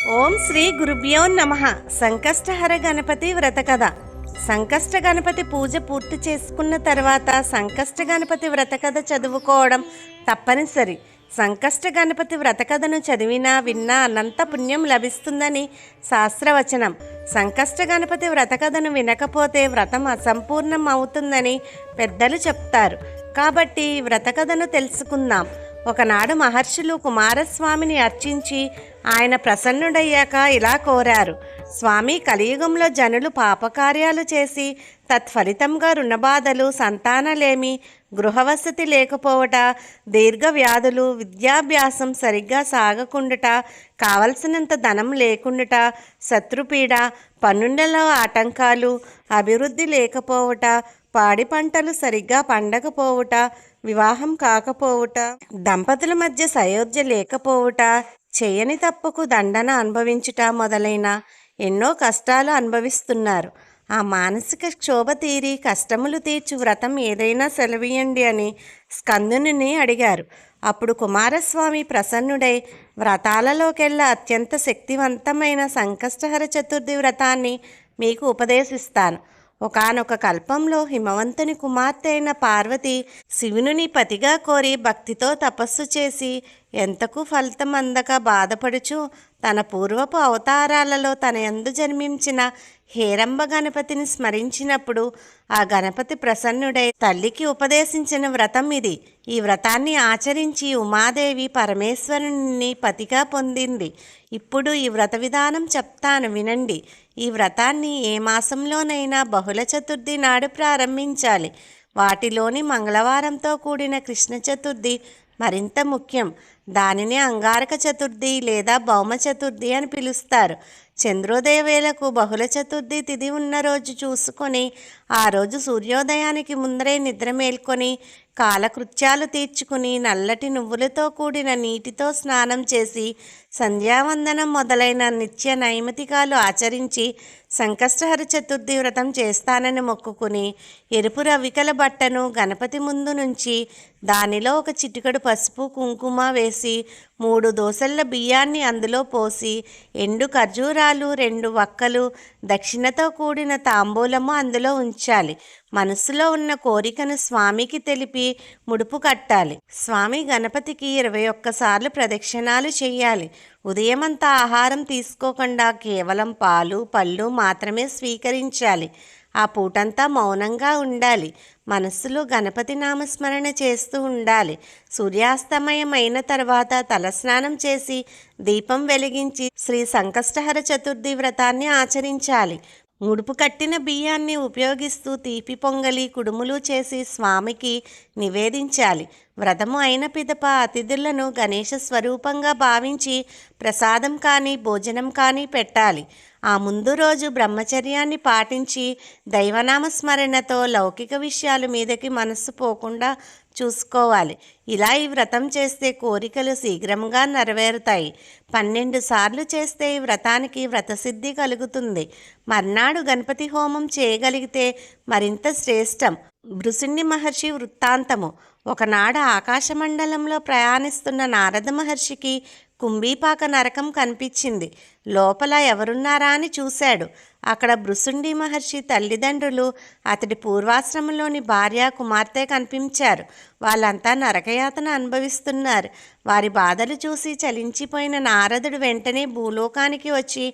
ఓం శ్రీ గురుభ్యో నమః. సంకష్టహర గణపతి వ్రత కథ. సంకష్ట గణపతి పూజ పూర్తి చేసుకున్న తర్వాత సంకష్ట గణపతి వ్రత కథ చదువుకోవడం తప్పనిసరి. సంకష్ట గణపతి వ్రత కథను చదివినా విన్నా అనంత పుణ్యం లభిస్తుందని శాస్త్రవచనం. సంకష్ట గణపతి వ్రత కథను వినకపోతే వ్రతం అసంపూర్ణం అవుతుందని పెద్దలు చెప్తారు. కాబట్టి వ్రత కథను తెలుసుకుందాం. ఒకనాడు మహర్షులు కుమారస్వామిని అర్చించి ఆయన ప్రసన్నుడయ్యాక ఇలా కోరారు: స్వామి, కలియుగంలో జనులు పాపకార్యాలు చేసి తత్ఫలితంగా రుణబాధలు, సంతానలేమి, గృహవసతి లేకపోవట, దీర్ఘ వ్యాధులు, విద్యాభ్యాసం సరిగ్గా సాగకుండుట, కావలసినంత ధనం లేకుండుట, శత్రుపీడ, పన్నులలో ఆటంకాలు, అభివృద్ధి లేకపోవట, పాడి పంటలు సరిగ్గా పండకపోవుట, వివాహం కాకపోవుట, దంపతుల మధ్య సయోధ్య లేకపోవుట, చేయని తప్పుకు దండన అనుభవించుట మొదలైన ఎన్నో కష్టాలు అనుభవిస్తున్నారు. ఆ మానసిక క్షోభ తీరి కష్టములు తీర్చు వ్రతం ఏదైనా సెలవీయండి అని స్కందుని అడిగారు. అప్పుడు కుమారస్వామి ప్రసన్నుడై వ్రతాలలోకెల్లా అత్యంత శక్తివంతమైన సంకష్టహర చతుర్థి వ్రతాన్ని మీకు ఉపదేశిస్తాను. ఒకానొక కల్పంలో హిమవంతుని కుమార్తె అయిన పార్వతి శివుని పతిగా కోరి భక్తితో తపస్సు చేసి ఎంతకు ఫలితం అందక బాధపడుచు తన పూర్వపు అవతారాలలో తన యందు జన్మించిన హేరంబ గణపతిని స్మరించినప్పుడు ఆ గణపతి ప్రసన్నుడై తల్లికి ఉపదేశించిన వ్రతం ఇది. ఈ వ్రతాన్ని ఆచరించి ఉమాదేవి పరమేశ్వరుని పతిగా పొందింది. ఇప్పుడు ఈ వ్రత విధానం చెప్తాను, వినండి. ఈ వ్రతాన్ని ఏ మాసంలోనైనా బహుళ చతుర్థి నాడు ప్రారంభించాలి. వాటిలోని మంగళవారంతో కూడిన కృష్ణ చతుర్థి మరింత ముఖ్యం. దానిని అంగారక చతుర్థి లేదా భౌమ చతుర్థి అని పిలుస్తారు. చంద్రోదయ వేళకు బహుళ చతుర్థి తిథి ఉన్న రోజు చూసుకొని ఆ రోజు సూర్యోదయానికి ముందరే నిద్ర మేల్కొని కాలకృత్యాలు తీర్చుకుని నల్లటి నువ్వులతో కూడిన నీటితో స్నానం చేసి సంధ్యావందనం మొదలైన నిత్య నైమితికాలు ఆచరించి సంకష్టహర చతుర్థి వ్రతం చేస్తానని మొక్కుకుని ఎరుపు రవికల బట్టను గణపతి ముందు నుంచి దానిలో ఒక చిటికెడు పసుపు కుంకుమ వేసి 3 దోసెళ్ల బియ్యాన్ని అందులో పోసి ఎండు ఖర్జూరాలు 2 వక్కలు దక్షిణతో కూడిన తాంబూలము అందులో ఉంచాలి. మనసులో ఉన్న కోరికను స్వామికి తెలిపి ముడుపు కట్టాలి. స్వామి గణపతికి 21 సార్లు ప్రదక్షిణాలు చేయాలి. ఉదయమంతా ఆహారం తీసుకోకుండా కేవలం పాలు పళ్ళు మాత్రమే స్వీకరించాలి. ఆ పూటంతా మౌనంగా ఉండాలి. మనస్సులో గణపతి నామస్మరణ చేస్తూ ఉండాలి. సూర్యాస్తమయం అయిన తర్వాత తలస్నానం చేసి దీపం వెలిగించి శ్రీ సంకష్టహర చతుర్థి వ్రతాన్ని ఆచరించాలి. ముడుపు కట్టిన బియ్యాన్ని ఉపయోగిస్తూ తీపి పొంగలి కుడుములు చేసి స్వామికి నివేదించాలి. వ్రతము అయిన పిదప అతిథులను గణేష స్వరూపంగా భావించి ప్రసాదం కానీ భోజనం కానీ పెట్టాలి. ఆ ముందు రోజు బ్రహ్మచర్యాన్ని పాటించి దైవనామస్మరణతో లౌకిక విషయాల మీదకి మనస్సు పోకుండా చూసుకోవాలి. ఇలా ఈ వ్రతం చేస్తే కోరికలు శీఘ్రంగా నెరవేరుతాయి. 12 సార్లు చేస్తే ఈ వ్రతానికి వ్రతసిద్ధి కలుగుతుంది. మర్నాడు గణపతి హోమం చేయగలిగితే మరింత శ్రేష్టం. భృశుండి మహర్షి వృత్తాంతము. ఒకనాడు ఆకాశమండలంలో ప్రయాణిస్తున్న నారద మహర్షికి కుంభీపాక నరకం కనిపించింది. లోపల ఎవరున్నారా అని చూశాడు. అక్కడ భృశుండి మహర్షి తల్లిదండ్రులు, అతడి పూర్వాశ్రమంలోని భార్య కుమార్తె కనిపించారు. వాళ్ళంతా నరకయాతన అనుభవిస్తున్నారు. వారి బాధలు చూసి చలించిపోయిన నారదుడు వెంటనే భూలోకానికి వచ్చి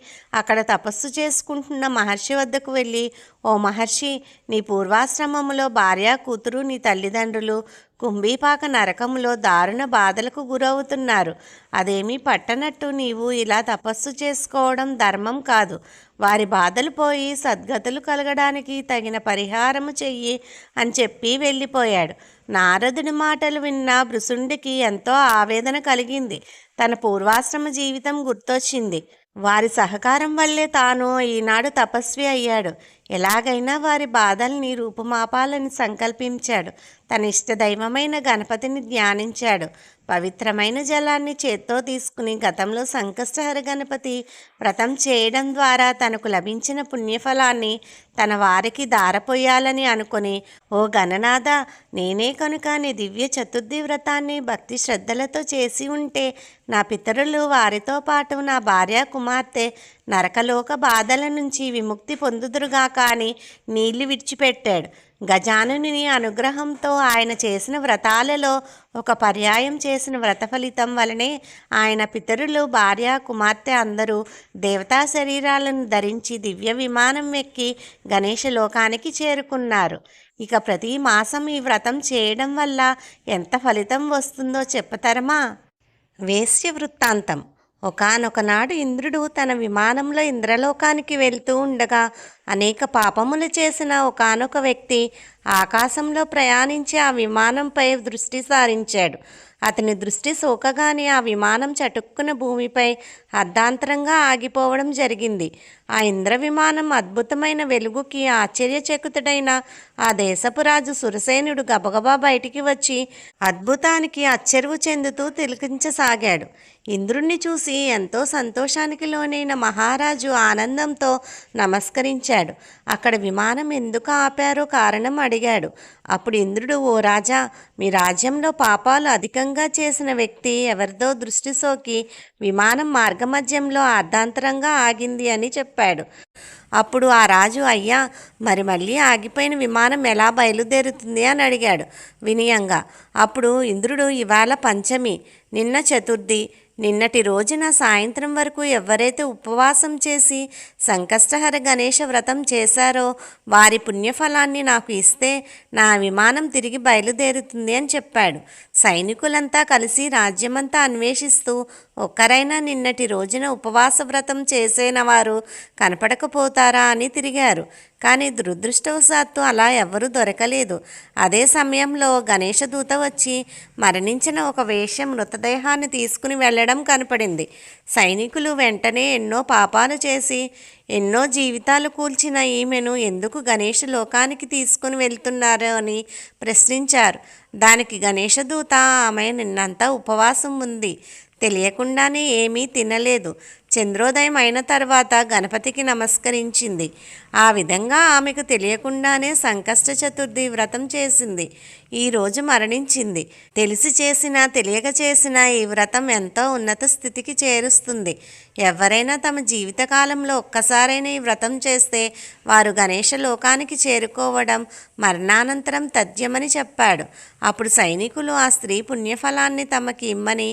అక్కడ తపస్సు చేసుకుంటున్న మహర్షి వద్దకు వెళ్ళి, ఓ మహర్షి, నీ పూర్వాశ్రమములో భార్య కూతురు నీ తల్లిదండ్రులు కుంభీపాక నరకంలో దారుణ బాధలకు గురవుతున్నారు. అదేమీ పట్టనట్టు నీవు ఇలా తపస్సు చేసుకోవడం ధర్మం కాదు. వారి బాధలు పోయి సద్గతులు కలగడానికి తగిన పరిహారము చెయ్యి అని చెప్పి వెళ్ళిపోయాడు. నారదుడి మాటలు విన్న భృశుండికి ఎంతో ఆవేదన కలిగింది. తన పూర్వాశ్రమ జీవితం గుర్తొచ్చింది. వారి సహకారం వల్లే తాను ఈనాడు తపస్వి అయ్యాడు. ఎలాగైనా వారి బాధల్ని రూపుమాపాలని సంకల్పించాడు. తన ఇష్టదైవమైన గణపతిని ధ్యానించాడు. పవిత్రమైన జలాన్ని చేత్తో తీసుకుని గతంలో సంకష్టహర గణపతి వ్రతం చేయడం ద్వారా తనకు లభించిన పుణ్యఫలాన్ని తన వారికి దారపోయాలని అనుకుని, ఓ గణనాథ, నేనే కనుక నీ దివ్య చతుర్థి వ్రతాన్ని భక్తి శ్రద్ధలతో చేసి ఉంటే నా పితరులు వారితో పాటు నా భార్య కుమార్తె నరకలోక బాధల నుంచి విముక్తి పొందుదురుగాక అని నీళ్లు విడిచిపెట్టాడు. గజానుని అనుగ్రహంతో ఆయన చేసిన వ్రతాలలో ఒక పర్యాయం చేసిన వ్రత ఫలితం వలనే ఆయన పితరులు, భార్య, కుమార్తె అందరూ దేవతా శరీరాలను ధరించి దివ్య విమానం ఎక్కి గణేష లోకానికి చేరుకున్నారు. ఇక ప్రతి మాసం ఈ వ్రతం చేయడం వల్ల ఎంత ఫలితం వస్తుందో చెప్పతరమా? వేశ్య వృత్తాంతం. ఒకానొకనాడు ఇంద్రుడు తన విమానంలో ఇంద్రలోకానికి వెళ్తూ ఉండగా అనేక పాపములు చేసిన ఒకానొక వ్యక్తి ఆకాశంలో ప్రయాణించి ఆ విమానంపై దృష్టి సారించాడు. అతని దృష్టి సోకగానే ఆ విమానం చటుక్కున భూమిపై అర్ధాంతరంగా ఆగిపోవడం జరిగింది. ఆ ఇంద్ర విమానం అద్భుతమైన వెలుగుకి ఆశ్చర్యచకితుడైన ఆ దేశపు రాజు సురసేనుడు గబగబా బయటికి వచ్చి అద్భుతానికి అచ్చెరువు చెందుతూ తిలకించసాగాడు. ఇంద్రుణ్ణి చూసి ఎంతో సంతోషానికి లోనైన మహారాజు ఆనందంతో నమస్కరించాడు. అక్కడ విమానం ఎందుకు ఆపారో కారణం అడిగాడు. అప్పుడు ఇంద్రుడు, ఓ రాజా, మీ రాజ్యంలో పాపాలు అధికంగా చేసిన వ్యక్తి ఎవరిదో దృష్టి సోకి విమానం మార్గమధ్యంలో అర్ధాంతరంగా ఆగింది అని చెప్పాడు. అప్పుడు ఆ రాజు, అయ్యా, మరి మళ్ళీ ఆగిపోయిన విమానం ఎలా బయలుదేరుతుంది అని అడిగాడు వినయంగా. అప్పుడు ఇంద్రుడు, ఇవాళ పంచమి, నిన్న చతుర్థి, నిన్నటి రోజున సాయంత్రం వరకు ఎవరైతే ఉపవాసం చేసి సంకష్టహర గణేష వ్రతం చేశారో వారి పుణ్యఫలాన్ని నాకు ఇస్తే నా విమానం తిరిగి బయలుదేరుతుంది అని చెప్పాడు. సైనికులంతా కలిసి రాజ్యమంతా అన్వేషిస్తూ ఒక్కరైనా నిన్నటి రోజున ఉపవాస వ్రతం చేసిన వారు కనపడకపోతారా అని తిరిగారు. కానీ దురదృష్టవశాత్తు అలా ఎవ్వరూ దొరకలేదు. అదే సమయంలో గణేశదూత వచ్చి మరణించిన ఒక వేశ్య మృతదేహాన్ని తీసుకుని వెళ్ళడం కనపడింది. సైనికులు వెంటనే ఎన్నో పాపాలు చేసి ఎన్నో జీవితాలు కూల్చిన ఈమెను ఎందుకు గణేష లోకానికి తీసుకుని వెళ్తున్నారు అని ప్రశ్నించారు. దానికి గణేశదూత, ఆమె నిన్నంతా ఉపవాసం ఉంది, తెలియకుండానే ఏమీ తినలేదు, చంద్రోదయం అయిన తర్వాత గణపతికి నమస్కరించింది. ఆ విధంగా ఆమెకు తెలియకుండానే సంకష్ట చతుర్థి వ్రతం చేసింది. ఈరోజు మరణించింది. తెలిసి చేసినా తెలియక చేసినా ఈ వ్రతం ఎంతో ఉన్నత స్థితికి చేరుస్తుంది. ఎవరైనా తమ జీవితకాలంలో ఒక్కసారైనా ఈ వ్రతం చేస్తే వారు గణేష లోకానికి చేరుకోవడం మరణానంతరం తథ్యమని చెప్పాడు. అప్పుడు సైనికులు ఆ స్త్రీ పుణ్యఫలాన్ని తమకి ఇమ్మని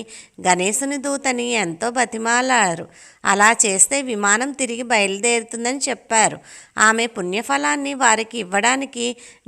గణేశుని దూతని ఎంతో బతిమాలారు. అలా చేస్తే విమానం తిరిగి బయలుదేరుతుందని చెప్పారు. ఆమె పుణ్యఫలాన్ని వారికి ఇవ్వడానికి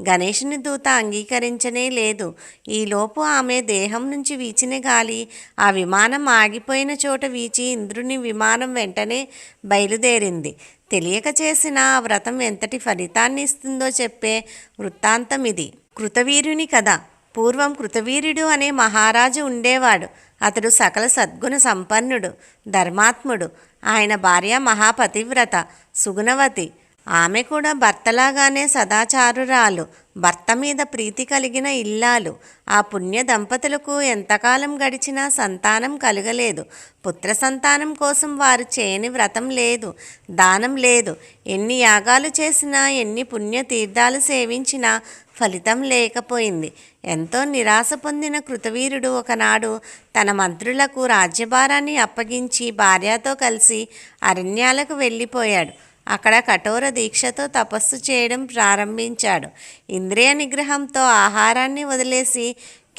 గణేశుని దూత అంగీకరించనే లేదు. ఈలోపు ఆమె దేహం నుంచి వీచిన గాలి ఆ విమానం ఆగిపోయిన చోట వీచి ఇంద్రుని విమానం వెంటనే బయలుదేరింది. తెలియక చేసిన ఆ వ్రతం ఎంతటి ఫలితాన్ని ఇస్తుందో చెప్పే వృత్తాంతం ఇది. కృతవీర్యుని కథ. పూర్వం కృతవీర్యుడు అనే మహారాజు ఉండేవాడు. అతడు సకల సద్గుణ సంపన్నుడు, ధర్మాత్ముడు. ఆయన భార్య మహాపతివ్రత, సుగుణవతి. ఆమె కూడా భర్తలాగానే సదాచారురాలు, భర్త మీద ప్రీతి కలిగిన ఇల్లాలు. ఆ పుణ్య దంపతులకు ఎంతకాలం గడిచినా సంతానం కలగలేదు. పుత్ర సంతానం కోసం వారు చేయని వ్రతం లేదు, దానం లేదు. ఎన్ని యాగాలు చేసినా, ఎన్ని పుణ్య తీర్థాలు సేవించినా ఫలితం లేకపోయింది. ఎంతో నిరాశ పొందిన కృతవీరుడు ఒకనాడు తన మంత్రులకు రాజ్యభారాన్ని అప్పగించి భార్యతో కలిసి అరణ్యాలకు వెళ్ళిపోయాడు. అక్కడ కఠోర దీక్షతో తపస్సు చేయడం ప్రారంభించాడు. ఇంద్రియ నిగ్రహంతో ఆహారాన్ని వదిలేసి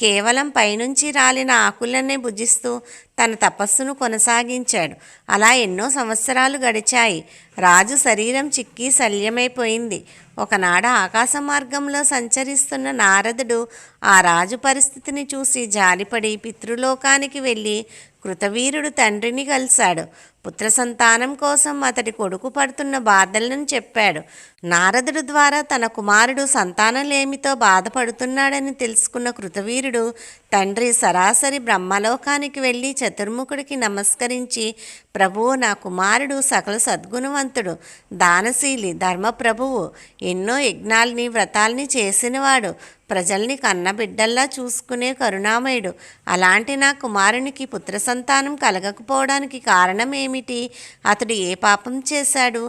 కేవలం పైనుంచి రాలిన ఆకులనే భుజిస్తూ తన తపస్సును కొనసాగించాడు. అలా ఎన్నో సంవత్సరాలు గడిచాయి. రాజు శరీరం చిక్కి శల్యమైపోయింది. ఒకనాడు ఆకాశ మార్గంలో సంచరిస్తున్న నారదుడు ఆ రాజు పరిస్థితిని చూసి జాలిపడి పితృలోకానికి వెళ్ళి కృతవీరుడు తండ్రిని కలిశాడు. పుత్ర సంతానం కోసం అతడి కొడుకు పడుతున్న బాధలను చెప్పాడు. నారదుడు ద్వారా తన కుమారుడు సంతానలేమితో బాధపడుతున్నాడని తెలుసుకున్న కృతవీరుడు తండ్రి సరాసరి బ్రహ్మలోకానికి వెళ్ళి చతుర్ముఖుడికి నమస్కరించి, ప్రభువు, నా కుమారుడు సకల సద్గుణవంతుడు, దానశీలి, ధర్మప్రభువు, ఎన్నో యజ్ఞాల్ని వ్రతాల్ని చేసినవాడు, ప్రజల్ని కన్నబిడ్డల్లా చూసుకునే కరుణామయుడు. అలాంటి నా కుమారునికి పుత్ర సంతానం కలగకపోవడానికి కారణం ఏమిటి? అతడు ఏ పాపం చేశాడు?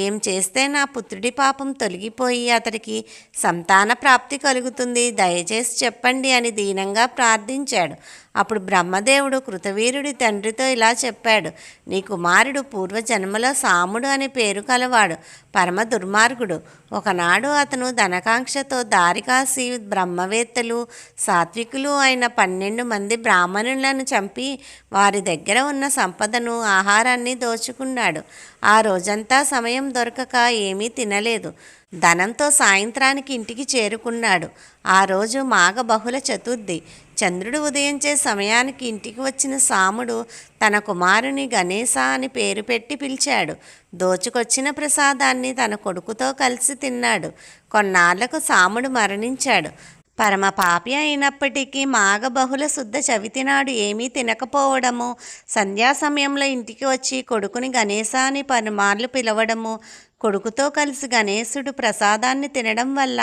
ఏం చేస్తే నా పుత్రుడి పాపం తొలగిపోయి అతడికి సంతాన ప్రాప్తి కలుగుతుంది? దయచేసి చెప్పండి అని దీనంగా ప్రార్థించాడు. అప్పుడు బ్రహ్మదేవుడు కృతవీరుడి తండ్రితో ఇలా చెప్పాడు: నీ కుమారుడు పూర్వజన్మలో సాముడు అనే పేరు కలవాడు, పరమ దుర్మార్గుడు. ఒకనాడు అతను ధనకాంక్షతో దారికాసి బ్రహ్మవేత్తలు, సాత్వికులు అయిన 12 మంది బ్రాహ్మణులను చంపి వారి దగ్గర ఉన్న సంపదను, ఆహారాన్ని దోచుకున్నాడు. ఆ రోజంతా సమయం దొరకక ఏమీ తినలేదు. ధనంతో సాయంత్రానికి ఇంటికి చేరుకున్నాడు. ఆ రోజు మాఘ బహుళ చతుర్థి. చంద్రుడు ఉదయించే సమయానికి ఇంటికి వచ్చిన సాముడు తన కుమారుని గణేశ అని పేరు పెట్టి పిలిచాడు. దోచుకొచ్చిన ప్రసాదాన్ని తన కొడుకుతో కలిసి తిన్నాడు. కొన్నాళ్లకు సాముడు మరణించాడు. పరమ పాపి అయినప్పటికీ మాఘ బహుళ శుద్ధ చవితి నాడు ఏమీ తినకపోవడము, సంధ్యా సమయంలో ఇంటికి వచ్చి కొడుకుని గణేశ అని పలుమార్లు పిలవడము, కొడుకుతో కలిసి గణేశుడు ప్రసాదాన్ని తినడం వల్ల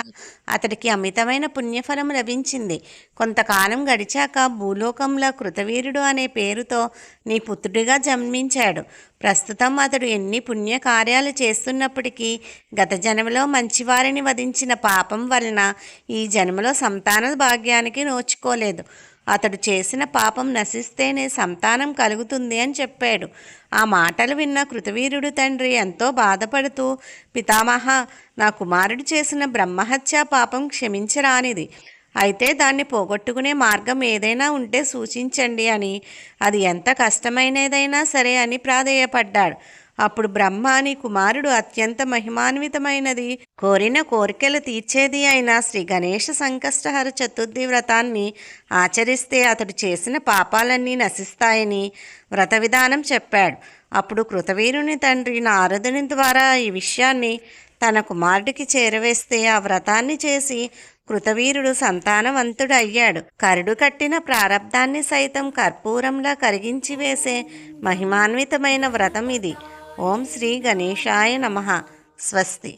అతడికి అమితమైన పుణ్యఫలం లభించింది. కొంతకాలం గడిచాక భూలోకంలో కృతవీరుడు అనే పేరుతో నీ పుత్రుడిగా జన్మించాడు. ప్రస్తుతం అతడు ఎన్ని పుణ్యకార్యాలు చేస్తున్నప్పటికీ గత జన్మలో మంచివారిని వధించిన పాపం వలన ఈ జన్మలో సంతాన భాగ్యానికి నోచుకోలేదు. అతడు చేసిన పాపం నశిస్తేనే సంతానం కలుగుతుంది అని చెప్పాడు. ఆ మాటలు విన్న కృతవీరుడు తండ్రి ఎంతో బాధపడుతూ, పితామహ, నా కుమారుడు చేసిన బ్రహ్మహత్యా పాపం క్షమించరానిది. అయితే దాన్ని పోగొట్టుకునే మార్గం ఏదైనా ఉంటే సూచించండి అని, అది ఎంత కష్టమైనదైనా సరే అని ప్రాధేయపడ్డాడు. అప్పుడు బ్రహ్మ, నీ కుమారుడు అత్యంత మహిమాన్వితమైనది, కోరిన కోరికలు తీర్చేది అయిన శ్రీ గణేష సంకష్టహర చతుర్థి వ్రతాన్ని ఆచరిస్తే అతడు చేసిన పాపాలన్నీ నశిస్తాయని వ్రత విధానం చెప్పాడు. అప్పుడు కృతవీరుని తండ్రి నారదుని ద్వారా ఈ విషయాన్ని తన కుమారుడికి చేరవేస్తే ఆ వ్రతాన్ని చేసి కృతవీరుడు సంతానవంతుడు అయ్యాడు. కరుడు కట్టిన ప్రారబ్ధాన్ని సైతం కర్పూరంలా కరిగించి వేసే మహిమాన్వితమైన వ్రతం ఇది. ఓం శ్రీ గణేశాయ నమః. స్వస్తి.